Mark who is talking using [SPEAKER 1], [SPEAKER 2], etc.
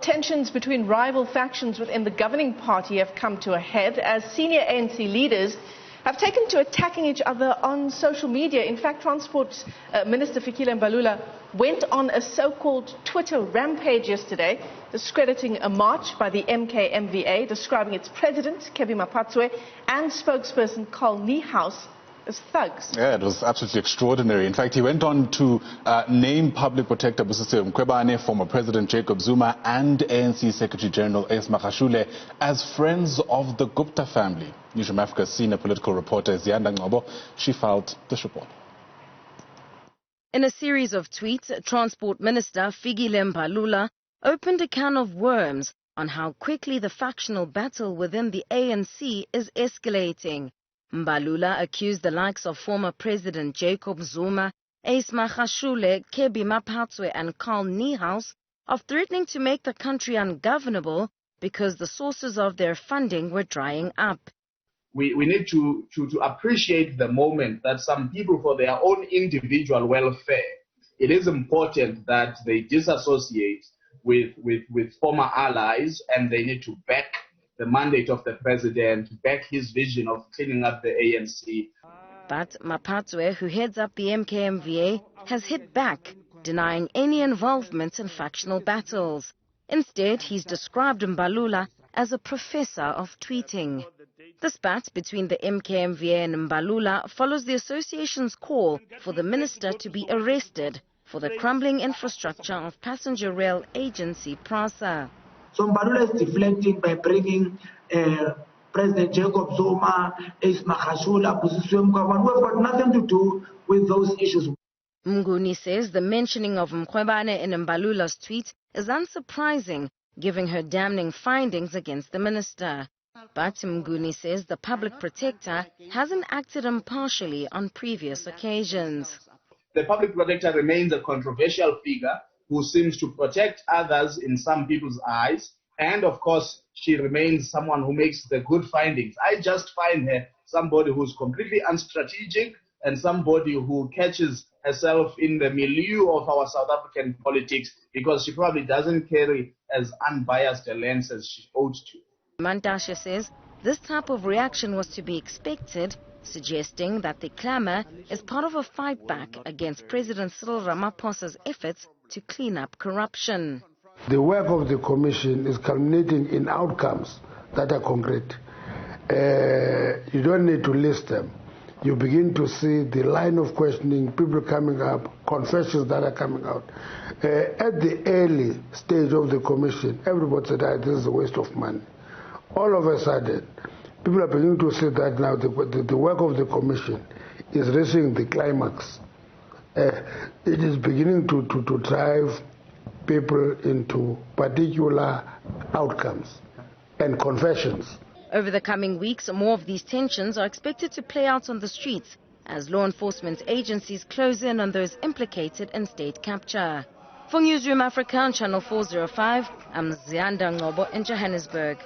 [SPEAKER 1] Tensions between rival factions within the governing party have come to a head as senior ANC leaders have taken to attacking each other on social media. In fact, Transport Minister Mbalula went on a so-called Twitter rampage yesterday, discrediting a march by the MKMVA, describing its president, Mapatwe, and spokesperson Carl Niehaus as thugs.
[SPEAKER 2] Yeah, it was absolutely extraordinary. In fact, he went on to name Public Protector Busisiwe Mkhwebane, former President Jacob Zuma, and ANC Secretary General Ace Magashule as friends of the Gupta family. Newsroom Africa's senior political reporter Zianda Ngobo, she filed this report.
[SPEAKER 3] In a series of tweets, Transport Minister Mbalula opened a can of worms on how quickly the factional battle within the ANC is escalating. Mbalula accused the likes of former President Jacob Zuma, Ace Magashule, Mapatwe and Carl Niehaus of threatening to make the country ungovernable because the sources of their funding were drying up.
[SPEAKER 4] We need to appreciate the moment that some people, for their own individual welfare, it is important that they disassociate with former allies, and they need to back the mandate of the president, back his vision of cleaning up the ANC.
[SPEAKER 3] But Mapatwe, who heads up the MKMVA, has hit back, denying any involvement in factional battles. Instead, he's described Mbalula as a professor of tweeting. The spat between the MKMVA and Mbalula follows the association's call for the minister to be arrested for the crumbling infrastructure of passenger rail agency PRASA.
[SPEAKER 5] So Mbalula is deflecting by bringing President Jacob Zuma, Ace Magashule, Busisiwe Mkhwebane, who have got nothing to do with those issues.
[SPEAKER 3] Mnguni says the mentioning of Mkhwebane in Mbalula's tweet is unsurprising, given her damning findings against the minister. But Mnguni says the public protector hasn't acted impartially on previous occasions.
[SPEAKER 4] The public protector remains a controversial figure who seems to protect others in some people's eyes. And of course, she remains someone who makes the good findings. I just find her somebody who's completely unstrategic and somebody who catches herself in the milieu of our South African politics because she probably doesn't carry as unbiased a lens as she ought to.
[SPEAKER 3] Mantashe says this type of reaction was to be expected, suggesting that the clamour is part of a fight back against President Cyril Ramaphosa's efforts to clean up corruption.
[SPEAKER 6] The work of the Commission is culminating in outcomes that are concrete. You don't need to list them. You begin to see the line of questioning, people coming up, confessions that are coming out. At the early stage of the Commission, everybody said that this is a waste of money. All of a sudden, people are beginning to see that now the work of the Commission is reaching the climax. It is beginning to drive people into particular outcomes and confessions.
[SPEAKER 3] Over the coming weeks, more of these tensions are expected to play out on the streets as law enforcement agencies close in on those implicated in state capture. For Newsroom Africa on Channel 405, I'm Zianda Ngobo in Johannesburg.